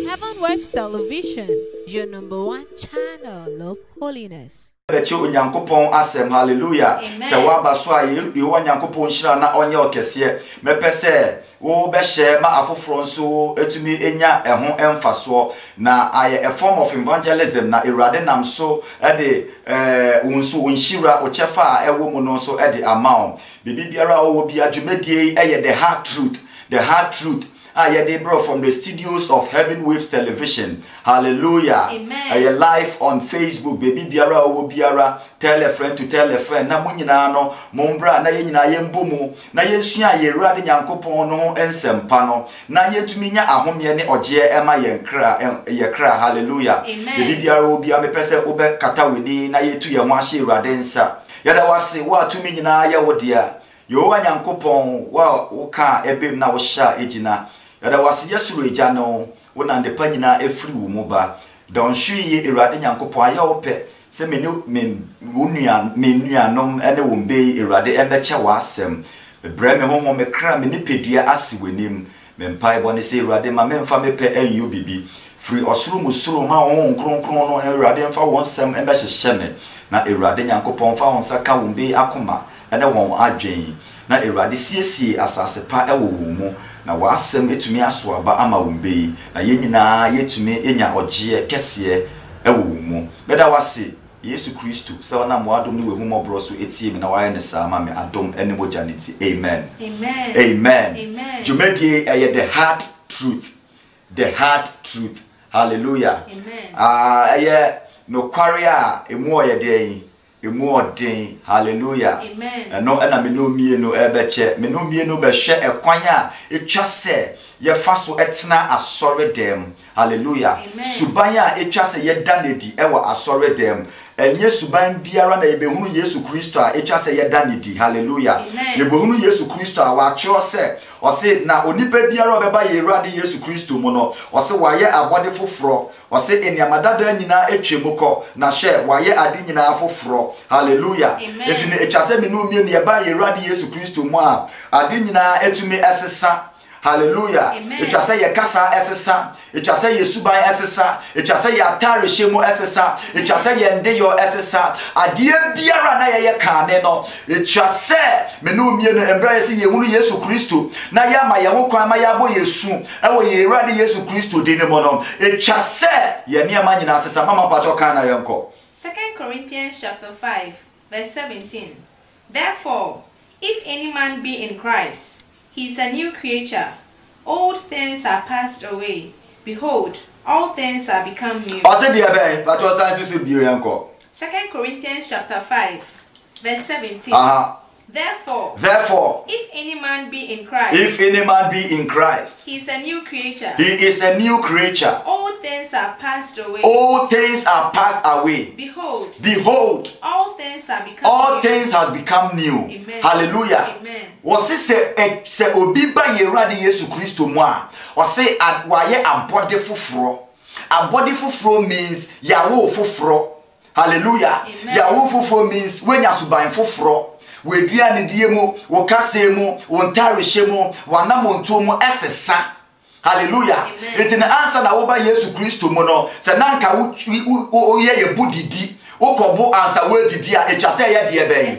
Heaven Waves Television, your #1 channel of holiness. Nyankopon asem hallelujah. Se waba so aye Nyankopon hira na onye okese mepese wo be share ma afoforo nso etumi enya eho emfaso na aye a form of evangelism na Ewurade nam so de wonso wonhira ochefa a ewo mu no so de amount bibiara owo bia dwumadie eye the hard truth they brought from the studios of Heaven Waves Television. Hallelujah. Amen. Live on Facebook. Baby biara owo biara. Tell a friend to tell a friend. Na munyina no mombra na ye nyina yembomu. Na yensua ye Ewurade Nyankopon no ensempa no. Na yetumi nya ahomye ne ogye ema ye kra. Hallelujah. Baby biara owo biara mepese obe kata weni na yetu ye ho ahye Ewurade nsa. Yada wase wa tumi nyina ye wodea. Yehowa Nyankopon wa woka ebem na wo hya ejina. Yada wasi yesuru eja no wona ndepa nyina efiri wo mu ba don hwie Ewurade Nyankopon aya ope se menuanom ene wo mbe Ewurade embeche wasem bre me hoho me kra me nipedua ase wenim me mpai bone se Ewurade ma me mfa mepe enyo bibi free osuru musuru ma wo nkronkron no Ewurade mfa wonsem embehye me na Ewurade Nyankopon mfa wonsa ka wo mbe akoma ene won adwen na Ewurade siesie asase pa ewo wo mu na wasem etumi aso aba ama wumbe na yenyina yetumi enya ogye kese ewo mu beda wase Yesu Kristo se ona mo adom ne wemu mobro so etie mi na waye ne sa ama me adom ene mojaniti amen Jumedie the hard truth hallelujah amen no kwaria emu oyede emu odin hallelujah no na me no mie no ebeche me no mie no be hwe ekwan a etwa se ye fa so etena asore dem hallelujah suban a etwa se ye danedi ewa asore dem enye suban biara na ebehunu Yesu Kristo a etwa se ye danedi hallelujah ebehunu Yesu Kristo a wa kyo se o se na onipa biara obeba ye Ewurade Yesu Kristo mu no o se waye abode foforo o se eniamadada nyina etwemukọ na hwe waye ade nyina foforo hallelujah etini etwa se me no mie ne eba ye Ewurade Yesu Kristo mu a ade nyina etumi esesa hallelujah etwa se ye kasa esesa etwa se ye suban esesa etwa se ye atare hyemu esesa etwa se ye ndeyo esesa ade biara na ye kane no etwa se me no mie no embra ye se ye hunu Yesu Kristo na ya ma ye ho kwan ma ya bo Yesu ewo ye Ewurade Yesu Kristo de ne mo no etwa se ye ne ma nyina esesa mama pacho kan na yenko 2 Corinthians chapter 5 verse 17 Therefore if any man be in Christ he is a new creature. Old things are passed away. Behold, all things are become new. 2 Corinthians chapter 5, verse 17. Therefore, if any man be in Christ, he is a new creature. All things are passed away. Behold, all things are become all things has become new. Amen. Hallelujah. Amen. Wasi se obi ba ye Ewurade Yesu Kristo mu a wasi waye abode foforo. Abode foforo means yawo foforo. Hallelujah. Amen. Yawo foforo means wenya suban foforo. We dua ne die mu, wo kase mu, wo ntare hye mu, wanamonto mu esesa. Hallelujah. Enti na answer na wo ba Yesu Kristo mu no, se nanka wo ye budidi. Okobo answer we didi a etwa se ye de ben.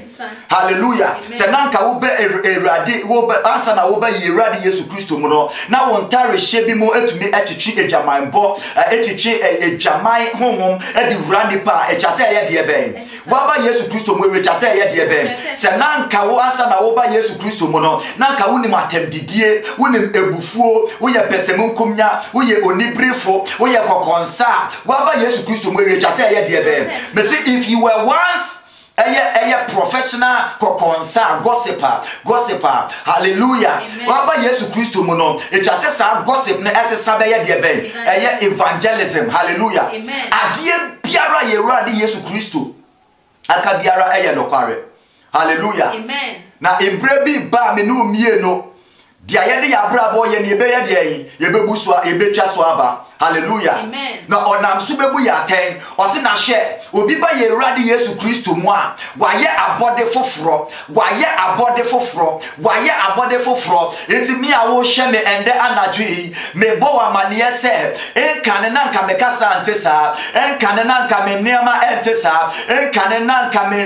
Hallelujah. Se nanka wo be Ewurade wo be answer na wo ba Ewurade Yesu Kristo mu no, na wo ntare hye bi mu etumi etwetwe edwamanbo, etwetwe edwaman honhom edi wurade pa etwa se ye de ben. Wo ba Yesu Kristo mu etwa se ye de ben. Se nanka wo answer na wo ba Yesu Kristo mu no, nanka wo ni matemdidie, wo ni ebufuo, wo ye pesemu nkomnya, wo ye onibrefo, wo ye kokonsa, wo ba Yesu Kristo mu etwa se ye de ben. See, if you were once a professional kokonsa gossiper hallelujah waba Yesu Kristo mu no it just says gossip na esesa be ye de ben evangelism hallelujah ade biara ye Ewurade Yesu Kristo aka biara nokware hallelujah amen na embre bi ba me no mie no dia yede ya brabo ye ne be ye dia yi ye bebuso ye betwa so aba. Hallelujah. Amen. Na onam so bebu ya ten o se na hwe obi ba ye Awurade Yesu Kristo mu a wa ye abode foforo enti mi a wo hwe me ende anadwo yi me bo wa mane se enkane na nka me kasa antesa enkane na nka me niema entesa enkane na nka me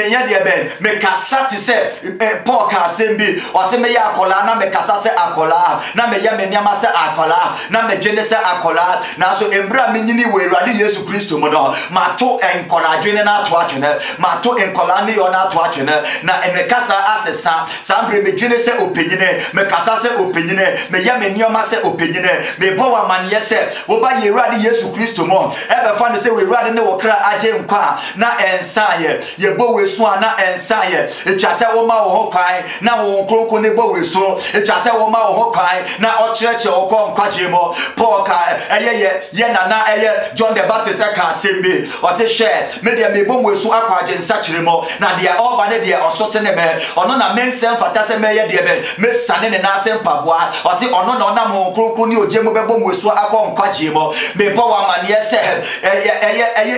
ye de be me kasa te se Paul ka sembi o se me ya akola na me kasa se akola na me ye me niema se akola na me dwene se akola na so embra menyini we Awurade Yesu Kristo mo no mato enkola dwene na ato atwene mato enkola ne yo na ato atwene na ene kasa asesa sambre me dwene se openyine me kasa se openyine me ya me nioma se openyine me bo wa mane se wo ba ye Awurade Yesu Kristo mo ebe fa ne se we Awurade ne wo kra agye nkwa na ensaye ye bo we so na ensaye etwa se wo ma wo ho kwan na wo nkroko ne bo we so etwa se wo ma wo ho kwan na o kyerekye wo ko nkwaje mo Paul ka ye nana John the Baptist ka sembe o se hwe me de me bo we so akwaje nsakire mo na de oba ne de oso se ne me ono na mensem fata se me ye de be me sane ne na asem paboa o se ono na ona mo nkroko ne oje mo be bo we so akọ nkwaje mo me bo wa mane se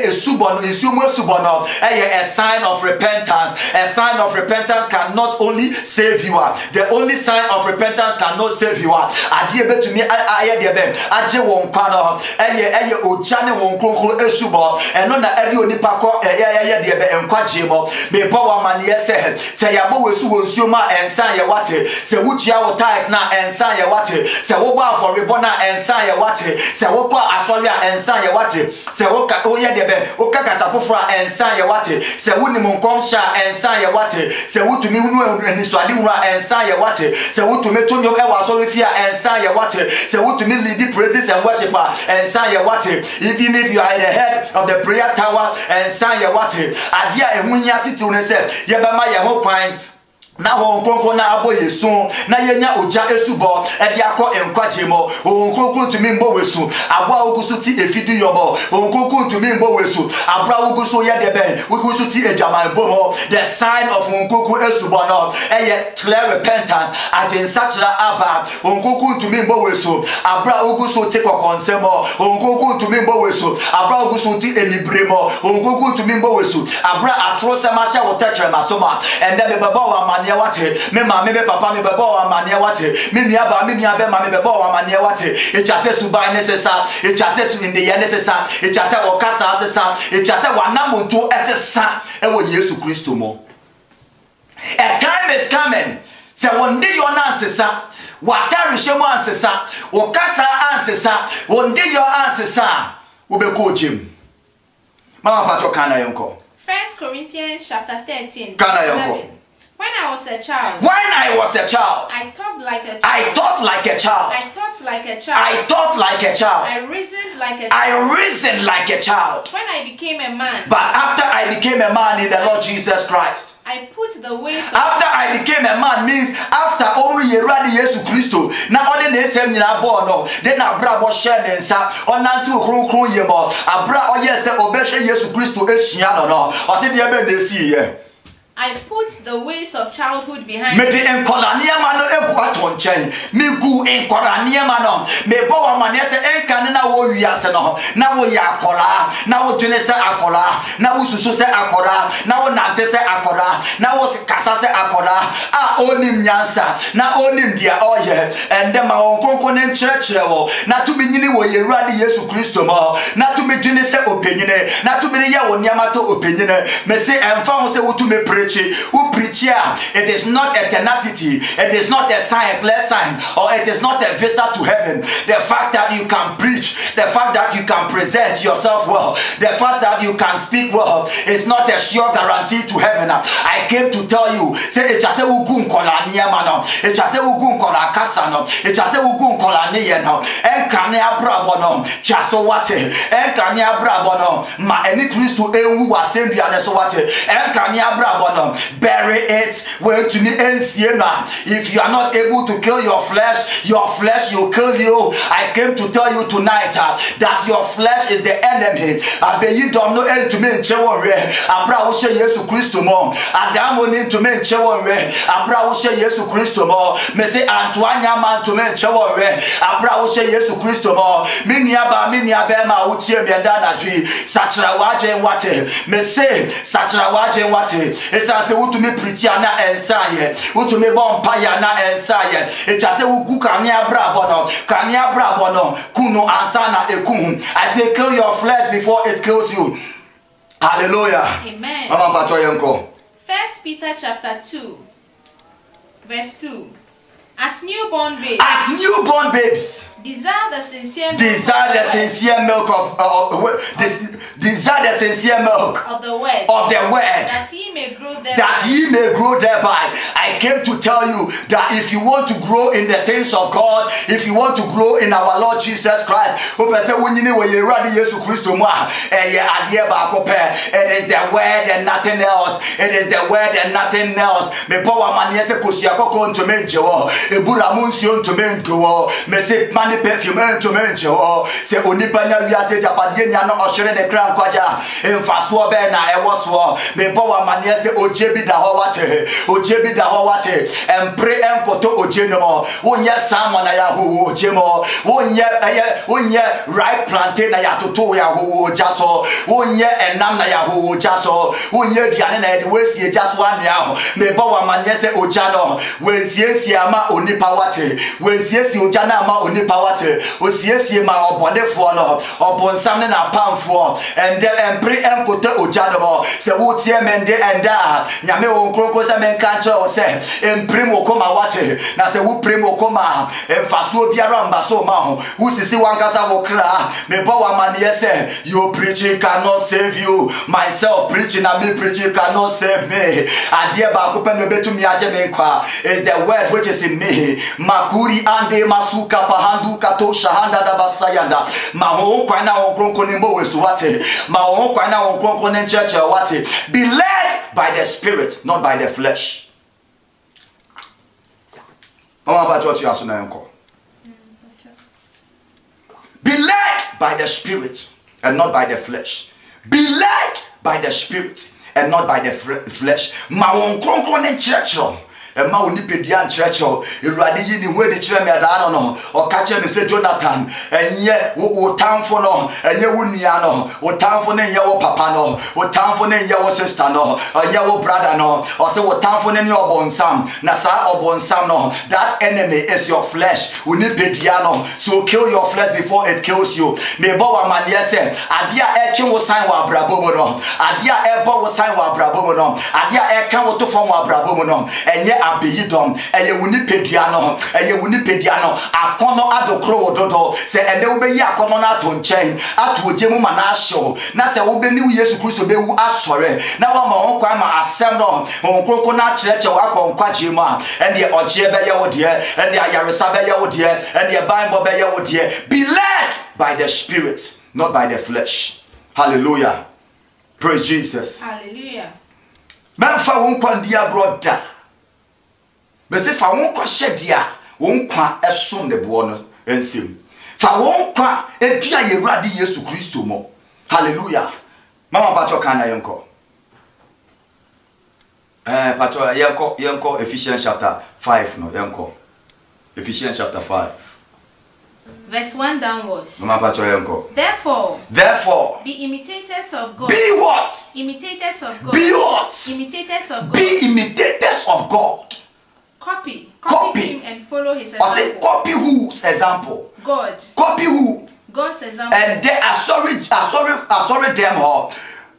esubo no isumo esubo no a sign of repentance. A sign of repentance can not only save you. The only sign of repentance cannot save you. Adie betumi aye de be age won kwa no ojane won kronkro esubo eno na ade onipa ko de be enkwaje mo me bo wa mane se ya bo wesu wonsuo ma ensan ye wate se wutua wo tithes na ensan ye wate se wo ba for rebona ensan ye wate se wo kwa asori a ensan ye wate se wo ka o ye de be o ka kasa foforo a ensan ye wate se wo nim nkom sha ensan ye wate se wo tumi hunu anisoade wura ensan ye wate se wo tumi tonyo e wa asori fi a ensan ye wate se wo tumi lead praises and worship a ensan ye wate even if you are in the head of the prayer tower ensan ye wate ade a ehunya titiw ne se ye be ma ye ho kwan na won kronkron na abo yesu na yenya oja esubo e de akọ enkwaje mo won kronkron tumi mbo wesu abo awogusu ti efidu yobo won kronkron tumi mbo wesu abra awogusu ye de be wogusu ti ejaman bo mo the sign of won kronkron esubo no e clear repentance against such aba won kronkron tumi mbo wesu abra awogusu ti kokonsemo won kronkron tumi mbo wesu abra awogusu ti enibremo won kronkron tumi mbo wesu abra atrose ma sha wotetre masoma ende be baba wa mane wate me ma me papa me bebo wa mane wate me nua ba me nua be ma me bebo wa mane wate etwase su ba necessary etwase su in the year necessary etwase wo kasa asesa etwase wa namonto esesa e wo Yesu Kristo mo. A time is coming se one day your ansesa watari shemo ansesa wo kasa ansesa one day your ansesa wo be ko jim mama pato kana yonko 1 Corinthians chapter 13 kana yonko. When I was a child, I thought like a child. I thought like a child. I reasoned like a child. When I became a man. But after I became a man in the Lord Jesus Christ. I put the ways of after I became a man means after only Awurade Yesu Kristo. Na ode na esem nyina bo no. Then abra bo share nensa. Onante okronkron yemo. Abra oye se obehwe Yesu Kristo esua no no. O se de be na esi ye. I put the ways of childhood behind me. Me de enkolania ma no ebu ato nchen. Me gu enkolania ma no. Me bo wa mane se enkane na wo wiase no. Na wo ya akola, na wo dwene se akola, na wo susu se akola, na wo nante se akola, na wo kasa se akola. A onim nyansa, na onim dia oye. Ende ma won kronkron ne nkyerɛkyerɛ wo. Na to me nyini wo Awurade Yesu Kristo mo. Na to me dwene se openyine, na to me ye wo niama se openyine. Me se emfa wo se wo to me preach. Who preach here? It is not a tenacity, it is not a sign, a clear sign, or it is not a visa to heaven. The fact that you can preach, the fact that you can present yourself well, the fact that you can speak well is not a sure guarantee to heaven. I came to tell you, say it just a ugun kola niamano, it just a ugun kola kasano, it just a ugun kola niano, and kanya brabono, just so what, and kanya brabono, ma any Christ to ewu was same be so what, and kanya brabono. bury it. If you are not able to kill your flesh will kill you. I came to tell you tonight that your flesh is the enemy. You don't know to me in Abra wo she Yesu Kristo mo. Adam oni to me in Abra wo she Yesu Kristo mo. Me say Antoine man to me in Abra wo she Yesu Kristo mo. Minia ma utie me da na dwi. Sachra wadwen wate. Me say sachra wadwen wate. Esa se wo to me preach na ensaye. Wo to me bompa ya na ensaye. Etwa se wo gu kania brabo no. Kania brabo no. Kuno ansana ekum. I say kill your flesh before it kills you. Hallelujah. Amen. Mama pato yenko. 1 Peter chapter 2 verse 2. As newborn babes, desire the sincere milk of the word, that ye may grow thereby. I came to tell you that if you want to grow in the things of God, if you want to grow in our Lord Jesus Christ, it is the word and nothing else. It is the word and nothing else. Ebura munsion to menko me se mani perfume to mencho se onipa nya wiase japadie nya no ohwere de kran kwaja emfaso be na ewoso me bo wa mane se oje bi da ho wate empre enkoto oje no wonye salmon na ya ho oje mo wonye ripe plantain na ya toto ya ho oja so wonye enam na ya ho oja so wonye duane na de wesie jaso anua ho me bo wa mane se oja no wensie ama onipa wate wensiesi ojana ama onipa wate osiesi ma obodefo no obonsam ne na pamfo ende empre enkote ojana mo se wotie mende enda nyame won krokro se menka nche o se empre mo koma wate na se wo pre mo koma emfaso biara mbaso ma ho wusisi wankasa wo kra me bo wa mane se your preaching cannot save you, myself preaching and me preaching cannot save me. Adie ba ko pe no betumi aje me kwa is the word which is in me. Makuri ande masuka pahandu kato shahanda da basayanda. Ma ho kwa na won kronko ni mbo wesu wate. Ma ho kwa na won kronko ni church wate. Be led by the spirit, not by the flesh. Mama ba to aso na enko. Be led by the spirit and not by the flesh. Be led by the spirit and not by the flesh. Ma won kronko ni church Emma Unipedia Church, Iradi Yini, where the Chemedano, or catch me say Jonathan, and yet, what town for no, and ye wuniano, what town for ne yawo papano, what town for ne yawo sister no, or yawo brother no, or say what town for ne your bonsam, Nasa or bonsam no, that enemy is your flesh, Unipediano, so kill your flesh before it kills you. Me bowa man yese, Adia Ekin will sign wa brabomono, Adia Ebo will sign wa brabomono, Adia Ekan will to form wa brabomono, and yet abiyidom eye Unipediano akono adokro wododo se ende wo be yi akono na to nchen ato ogemu ma na ahyew na se wo be ni Yesu Kristo be wu asore na wa ma won kwa ma asem no won kroko na chereche wa konkwaje mu a ende oje be ye wo de ende ayaresa be ye wo de ende Bible be ye wo de. Be led by the spirit, not by the flesh. Hallelujah. Praise Jesus. Hallelujah. Man fa won kwandia brother. Bese fa won kwa shedia won kwa esom de bo no ensem fa won kwa edua yewrade Yesu Kristo mo. Hallelujah. Mama pato kana yenko pato yenko Ephesians chapter 5 no yenko Ephesians chapter 5 verse 1 downwards. Mama pato yenko Therefore be imitators of God. Be what? Imitators of God. Be what? Imitators of God. Be imitators of God. Copy him and follow his example. Or say copy whose example? God. Copy who? God's example. And they are sorry them all.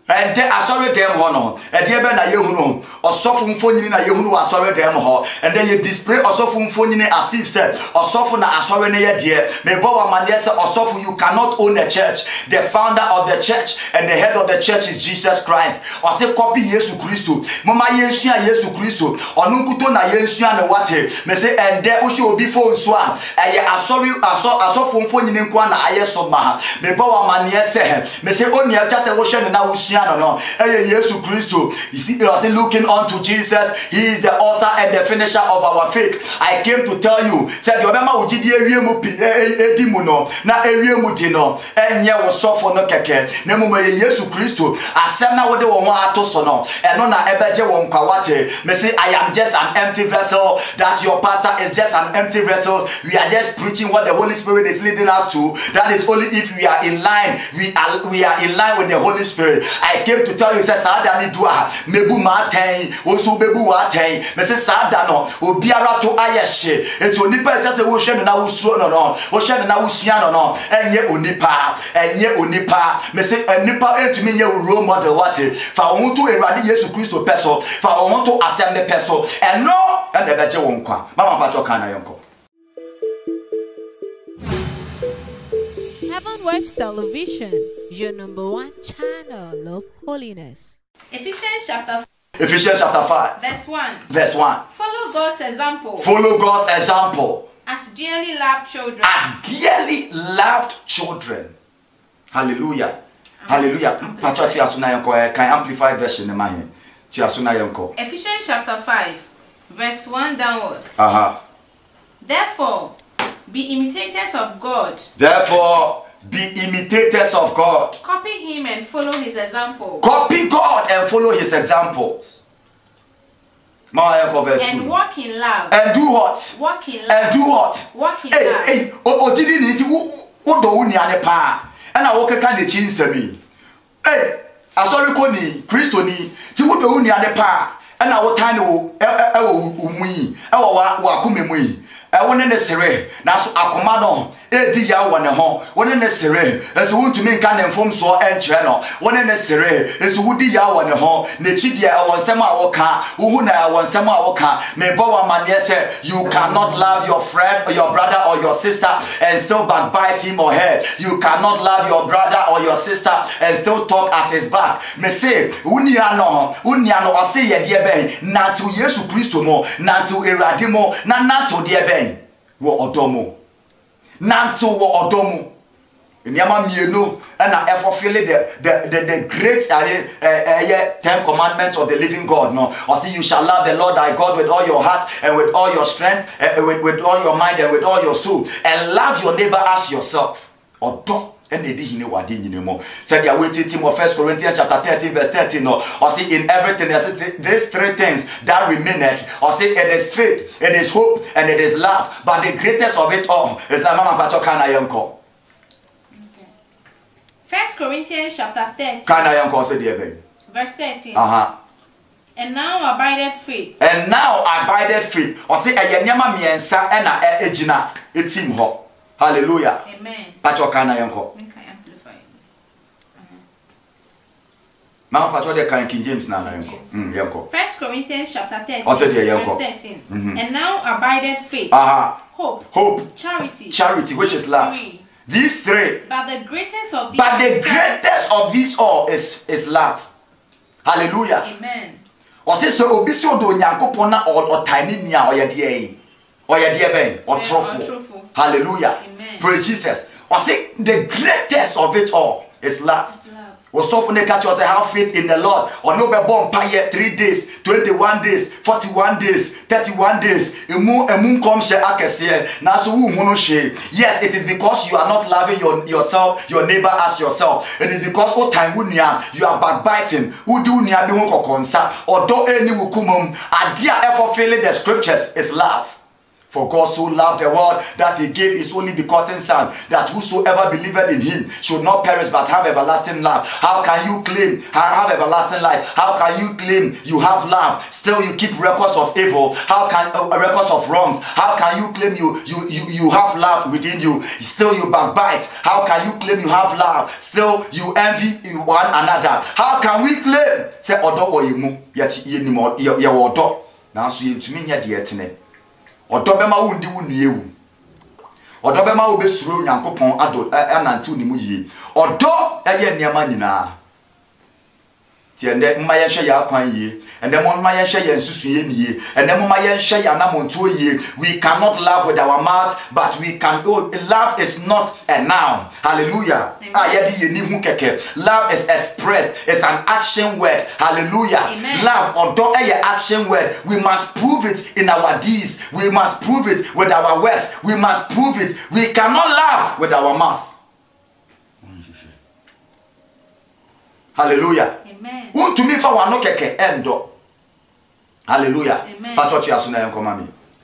And they are sorry them no. And they be na yehuno. Osofu mfonyini na yehuno asori them ho. And then you display osofu mfonyini as if say osofu na asori na ye die. Me bo wa mane say osofu, you cannot own a church. The founder of the church and the head of the church is Jesus Christ. Or say copy Yesu Kristo. Mama yensua Yesu Kristo. Onu nkuto na yensua na wate. Me say and there oshi obi fo nso a eye asofu mfonyini nko na aye so ma. Me bo wa mane say me say oni aja say wo hwe na wo usua no Jesus Christ. You see, you are looking unto Jesus. He is the author and the finisher of our faith. I came to tell you, said your mama ujidi ewiemu edimu no na ewiemu di no enye wo sofo no keke na mu Jesus Christ asem na wode wo ho atoso no eno na ebeje wo nkwawate. Me say I am just an empty vessel, that your pastor is just an empty vessel. We are just preaching what the Holy Spirit is leading us to. That is only if we are in line. We are in line with the Holy Spirit. I came to tell you, say sada ni dua mebu ma ten osu bebu wa ten. Me say sada no obiara to ayehye eto nipa just say wo hwe na wo suo no no wo hwe na wo sua no no enye onipa. Me say enipa etumi nye role model what fa wo to Ewurade Yesu Kristo peso fa wo to asem ne peso eno and the beje wo nkwa mama pacho kana yonko. Heaven Waves Television, your #1 channel of holiness. Ephesians chapter 5 verse 1. Verse 1. Follow God's example. Follow God's example. As dearly loved children. As dearly loved children. Hallelujah. Hallelujah. Pacho tu asuna yonko can amplify version in my hand. Tu asuna yonko. Ephesians chapter 5 verse 1 downwards. Therefore, be imitators of God. Therefore, be imitators of God. Copy him and follow his example. Copy God and follow his examples. And walk in love. And do what? Walk in love. And do what? Walk in love. Hey, did ni ti wo do uni ane pa. And I walk kan de chinsemi. Hey, asori ko ni Kristo ni ti wo do uni ane pa. And I wo tan wo umui. Wa akumemu yi. Wone ne sere na so akoma no edi ya wone ho wone ne sere eso wuntumi nka ne mfom so enkyere no wone ne sere eso wudi ya wone ho ne chidie wonsem a woka wo na wonsem a woka me bo wa mane say you cannot love your friend or your brother or your sister and still backbite him or her. You cannot love your brother or your sister and still talk at his back. Me say unia no ose ye de ben na to Yesu Kristo mo na to Ewurade mo na to de ben wo odomo nanto wo odomo enyama mienu na fulfill the great 10 commandments of the living God no or see you shall love the Lord thy God with all your heart and with all your strength with all your mind and with all your soul and love your neighbor as yourself odo and they did wade nyinemo said they waiting Tim of 1 Corinthians chapter 13 verse 13 no or see in everything there's 3 things that remained or see it is faith, it is hope, and it is love, but the greatest of it all is that mama pacho kana yonko. Okay. 1 Corinthians chapter 13 kana yonko say there baby verse 13. And now abideth faith. And now abideth faith or say enyama miensa na ejina etim ho. Hallelujah. Amen. Pacho kana yonko. Mama pacho de kan King James na yonko. Yonko. 1 Corinthians chapter 13 verse 13. And now abideth faith. Hope. Charity, which is love. These 3. But the greatest of these all is love. Hallelujah. Amen. Or say so obi so do Nyankopon na or tiny nia or ye de ben or truthful. Hallelujah. Amen. Praise Jesus. Or say the greatest of it all is love. Was often they catch us have faith in the Lord. Or no be born 3 days, 21 days, 41 days, 31 days. Emu come share akese. Na so wu mono share. Yes, it is because you are not loving yourself, your neighbor as yourself. It is because all time you are backbiting. Who do nia be won konsa. Or do any wukumum. Adia ever failing the scriptures is love. For God so loved the world that he gave his only begotten son, that whosoever believeth in him should not perish but have everlasting life. How can you claim have everlasting life? How can you claim you have love? Still you keep records of evil. How can records of wrongs? How can you claim you have love within you? Still you backbite. How can you claim you have love? Still you envy one another. How can we claim say odo oyimu yet ye odo? Now so you to me nya de etene. Odobema wundi wuniewu. Odobema wo besuro Nyankopon ado anante unimu yie. Odo eye niam nyina. and then my share kwan ye, and then one my share susu ye, and then my share namonto ye. We cannot love with our mouth, but we can go. Love is not a noun. Hallelujah. Love is expressed, it's an action word. Hallelujah. Amen. Love or don't action word. We must prove it in our deeds, we must prove it with our words, we must prove it. We cannot love with our mouth. Hallelujah. Amen. Who to me for one keke endo. Hallelujah. Amen.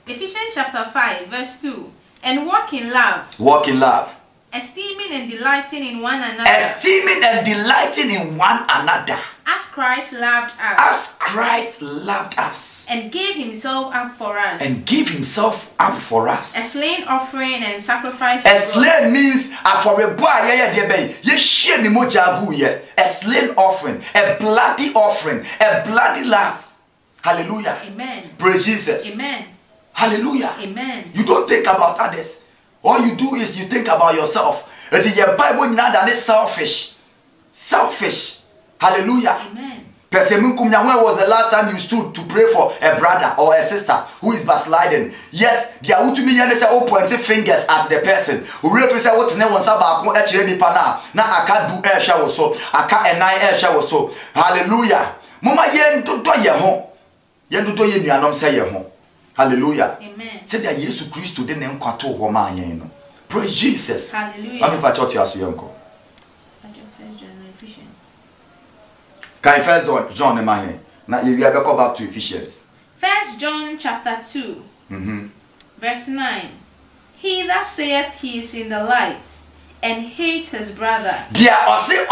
Ephesians chapter 5 verse 2. And walk in love. Walk in love. Esteeming and delighting in one another. Esteeming and delighting in one another. As Christ loved us. As Christ loved us. And gave himself up for us. And give himself up for us. A slain offering and sacrifice. A slain means for a boy, a slain offering, a bloody offering, a bloody love. Hallelujah. Amen. Praise Jesus. Amen. Hallelujah. Amen. You don't think about others. All you do is you think about yourself. It's your Bible that is selfish. Selfish. Hallelujah. Amen. When was the last time you stood to pray for a brother or a sister who is backsliding? Yet they are to me say pointing fingers at the person. Who really say what ne won saba ko e pana na aka do e hwa wo so aka enai e hwa wo so. Hallelujah. Mama yen dodo ye ho. Yen dodo ye nuanom say ye ho. Hallelujah. Amen. Say that Jesus Christ de ne nkwato ho ma yen no. Praise Jesus. Hallelujah. Let me patch out your aso yenko. Can First John in my hand. Now you ever go back to Ephesians. 1 John chapter 2, verse 9. He that saith he is in the light and hates his brother. Dia ose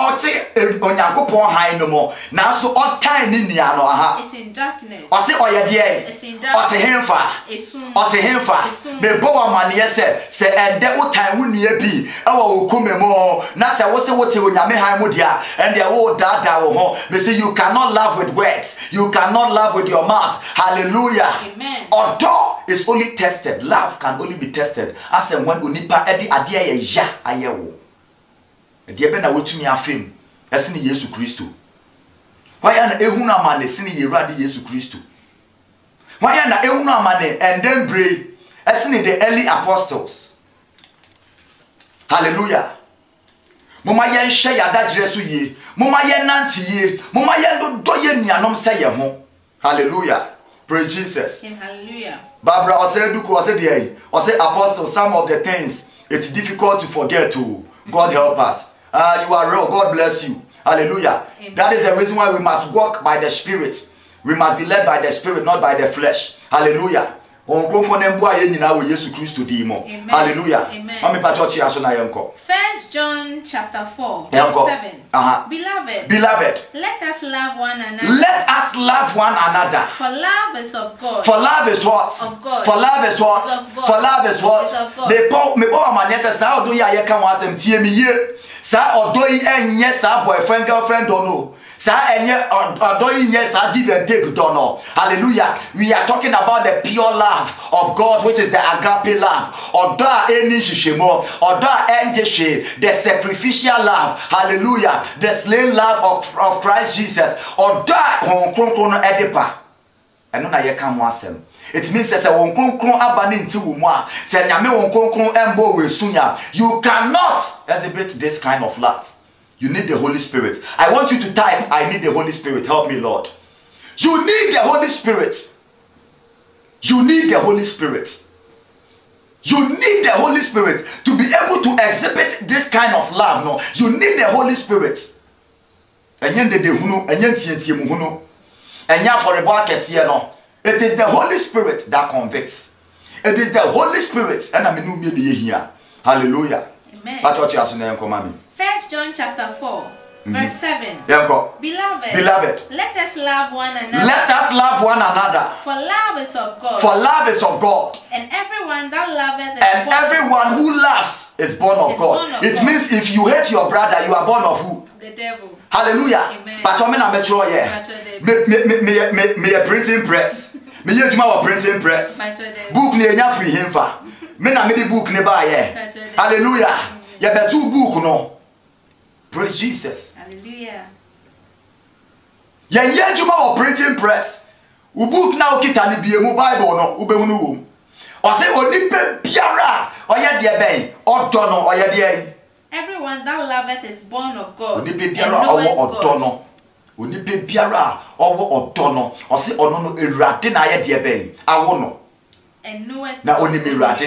onyankopon han no mo. Na so otan ni nia no aha. Is in darkness. Ose oyede. Is in darkness. Ote hemfa. Ote hemfa. Me bo amane se ende otan wo nia bi. E wo okume mo. Na se wo se wote onyame han mo dia. Ende wo dada wo ho. Me say you cannot love with words. You cannot love with your mouth. Hallelujah. Amen. Odo is only tested. Love can only be tested as when onipa edi ade ye ya aye wo. Ede be na wotumi afem ese ni Yesu Kristo. Why na ehunu amane se ni Yerade Yesu Kristo. Why na ehunu amane and then pray ese ni the early apostles. Hallelujah. Mama yen hye yadagire so ye. Mama yen nante ye. Mama yen do ye nuanom se ye ho. Hallelujah. Praise Jesus. Hallelujah. Barbara say apostle, some of the things it's difficult to forget to. God help us. You are real. God bless you. Hallelujah. Amen. That is the reason why we must walk by the Spirit. We must be led by the Spirit, not by the flesh. Hallelujah. Hallelujah. Amen. 1 John chapter 4 verse 7. Beloved, let us love one another. Let us love one another. For love is of God. For love is what? Of God. For love is what? For love is what? It's of God. Me po amane se sa odo ya ye kan wa asem tie mi ye. Sa odo yi enye sa boyfriend girlfriend don't know. Sa enye odo yi nye sa give and take don't know. Hallelujah. We are talking about the pure love of God, which is the agape love. Odo eni shishemo, odo enje, the sacrificial love. Hallelujah. The slain love of Christ Jesus. Odo hon kronkron edipa. Eno na ye kan wa asem. It means that won kronkron abane nti wo mu a se nyame won kronkron embo we sunya. You cannot exhibit this kind of love. You need the Holy Spirit. I want you to type, I need the Holy Spirit. Help me, Lord. You need the Holy Spirit. You need the Holy Spirit. You need the Holy Spirit to be able to exhibit this kind of love. No, you need the Holy Spirit. It is the Holy Spirit that convicts. It is the Holy Spirit. Hallelujah. Amen. 1 John chapter 4 verse 7. Beloved, let us love one another. Let us love one another. For love is of God. For love is of God. And everyone that loveth is and everyone who loves is born of God. It means if you hate your brother, you are born of who? The devil. Hallelujah. Amen. But I'm not sure me a printing press. Me a printing press. Book ni enya free him fa. Me na me di book ne ba ye. Hallelujah. Ya betu book no. Praise Jesus. Hallelujah. Yen ye juma o printing press. Book na okita ni biemu Bible no ubehunu wom. O say onipa biara oye de ben odo no oye de. Everyone that loveth is born of God. Onipa biara owo odo no. Onipa biara owo odo no. O say ono no ewurade na aye de ben awo no. Na oni me rade.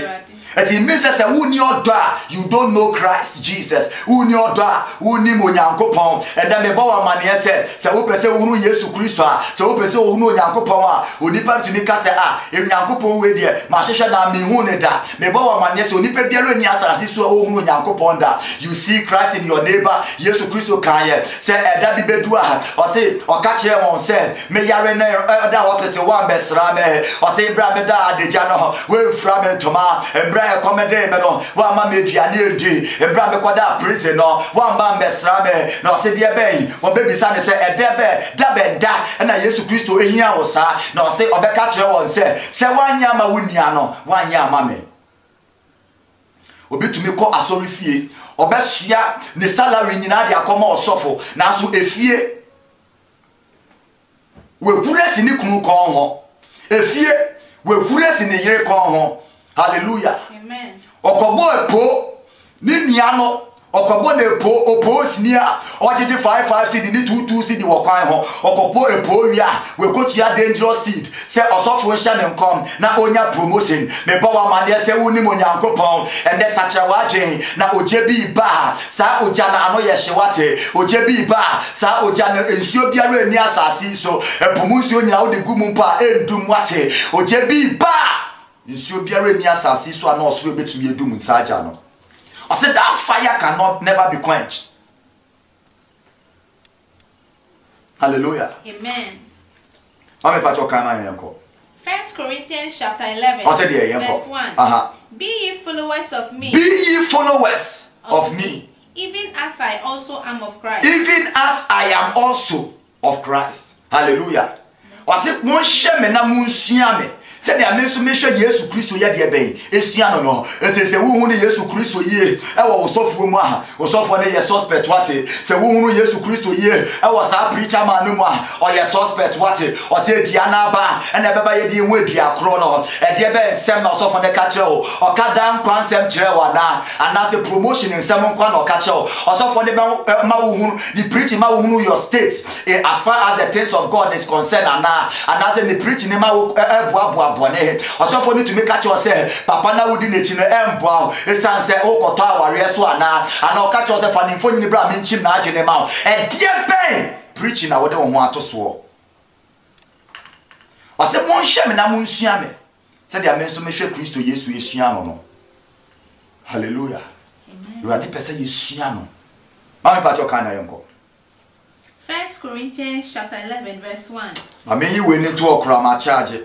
It means say who odo you don't know Christ Jesus. Who odo who ni Onyankopon. And then me bo amane say wo pese wo Yesu Kristo a say wo pese wo Onyankopon a onipa tumi ka say Onyankopon we de ma hwehwe na me hu ne da. Me bo amane say onipa biara ni asase so wo hu Onyankopon da. You see Christ in your neighbor. Yesu Kristo kan ye say eda bi bedu a o say o ka kire won say me yare na da hospital one besra me o say bra me da adeja no we fragmentoma embra e komede me no wa ma me duane edi embra me koda prison no wa ma mbesra me na o se de be o be bisa ne se edebe da benda na Yesu Kristo ehia wo sa na o se obeka kire won se wanya ma wunia no wanya ma me obetumi ko asori fie obesua ne salary nyina de akoma osofo na so efie we kuresi ni kunu kon ho efie we kuresi ni yire kon ho. Hallelujah. Amen. Okobo epo ni nua no okobo na epo opo sinia ojeje 55 seed ni 22 seed wo kwan ho okobo epo wi a we kotua dangerous seed say osofo hia ne nkom na onya promotion me ba wa mane say woni Onyankopon ende sacha wadwen na oje bi ba sa oja na ano ye hyewate oje bi ba sa oja na ensuo biara ani asase so epomunsuo nyina wo de gumu mpa endum wate oje bi ba ensuo biara ani asase so ana osoro betumi edum nsaja no. I said that fire cannot never be quenched. Hallelujah. Amen. 1 Corinthians chapter 11 verse 1. Be ye followers of me. Be ye followers of me. Even as I also am of Christ. Even as I am also of Christ. Hallelujah. I said one shame na munsiame. Said the amesu me hwe Yesu Kristo ye de ben esua no no etese wo hu ne Yesu Kristo ye e wo osofo mu a osofo ne ye suspect wate se wo hu Yesu Kristo ye e wo sa preacher man no mu a o ye suspect wate o se duana ba e na beba ye di enwe dua kro no e de be nsem na osofo ne ka kire o ka dan kwan nsem kire wa na se promotion nsem nkwa na o ka kire o osofo ne ma wo hu the preaching ma wo hu your state as far as the things of God is concerned and say the preaching ma wo boa bone osofo ni tumi ka che o se papa na wudi nechi no emboa esan se o koto aware so ana o ka che o se fa nimfo nyini bra me nchim na adwene ma e die ben preaching na wode wo ho atoso o se mon hye me na mon sua me se dia me so me hwe Kristo Yesu esua no. Hallelujah. Amen. You are the person yesua no ma me pa cho kan na yenko 1 Corinthians chapter 11 verse 1. Amen. You will need to okra ma charge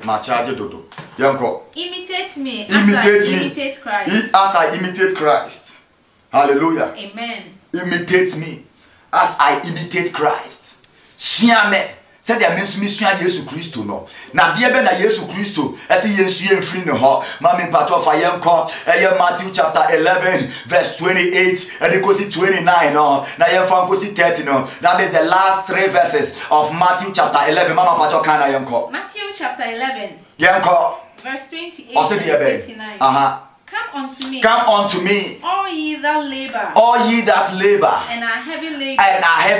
dodo. Yanko. Imitate me as I imitate Christ. As I imitate Christ. Hallelujah. Amen. Imitate me as I imitate Christ. Siame. Said the means me sua Yesu Kristo no. Na de be na Yesu Kristo ese Yesu enfri ne ho. Ma me pato fa yenko Matthew chapter 11 verse 28 and it goes to 29 no. Na yenfa goes to 30 no. That is the last 3 verses of Matthew chapter 11. Mama pato kana yenko. Matthew chapter 11. Yenko. Verse 28 and 29. Come unto me, all ye that labor, and are heavy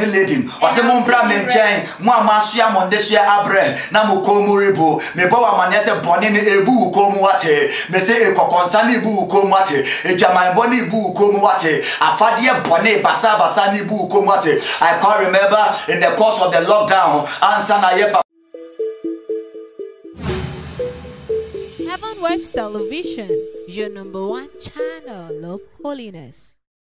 laden. Ose mo bra me nchen, mo amasua mo ndesua abre, na mo komu ribo. Me bo wa mane se bone ne ebu komu wate. Me se ekokonsa ne ebu komu wate. Edwaman bone ebu komu wate. Afade bone basa ne ebu komu wate. I can't remember in the course of the lockdown, answer na ye Heaven Waves Television, your #1 channel of holiness.